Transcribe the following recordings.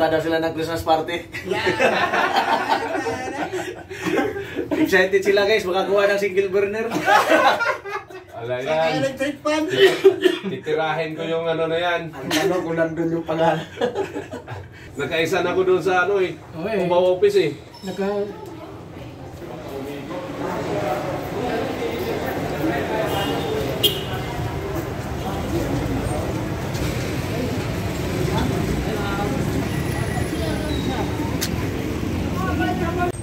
Punta daw sila ng Christmas party. Excited sila guys, makakuha ng single burner. Ala yan. Electric fan. Titirahin ko yung ano na yan. Ang tanong kung nandun yung pangalan. Nakaisa na ko doon sa ano eh. Okay. Kumaw office eh.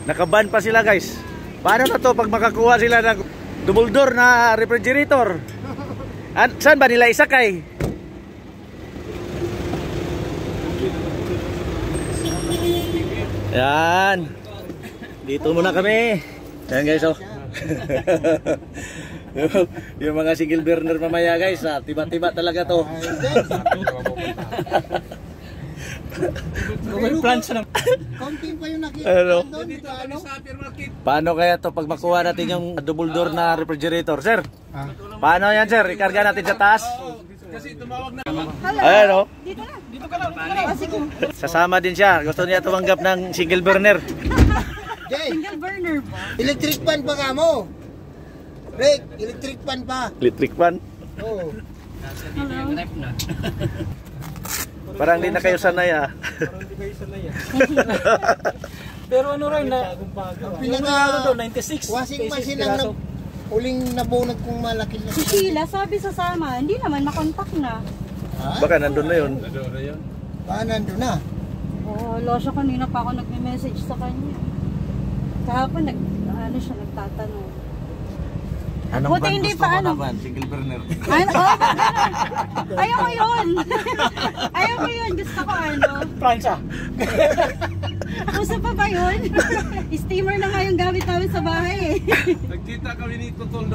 Nakaban pa sila guys. Paano na to pag makakuha sila ng double door na refrigerator? Saan ba nila isakay? Yan. Dito muna kami. Yan guys oh. yung mga single burner mamaya guys, tiba-tiba talaga to. Google plans na. Counting pa yung nakita. Ano? Ano? Paano kaya to pag makuha natin yung double door na refrigerator, sir? Paano yan, sir? Ikarga natin sa taas. Kasi tumawag na. Ayan oh. Dito na. Dito ka lang. Sasama din siya. Gusto niya tumanggap ng single burner. Jay, Single burner ba? electric fan pa ka mo. Rick, electric fan pa. Electric fan. Oo. Parang di na kayo sanay ah. Pero ano rin na Ang pinaka 96 washing machine ang uling nabunod kong malaki na. Si Sheila, sabi sa sama, hindi naman makontak na. Ha? Baka nandun na yun. Nandun na yun. Nandun na. Oo, wala siya kanina pa ako nagme-message sa kanya. Kahapon, nagtatanong. Anong Buti brand hindi gusto pa mo ano? naman? Single burner. Ano? Oh, ayaw ko yun. Ayaw ko yun. Gusto ko ano. Francia. Uso pa ba yun? Steamer na nga yung gamit namin sa bahay eh. Nagkita kami ni Tutol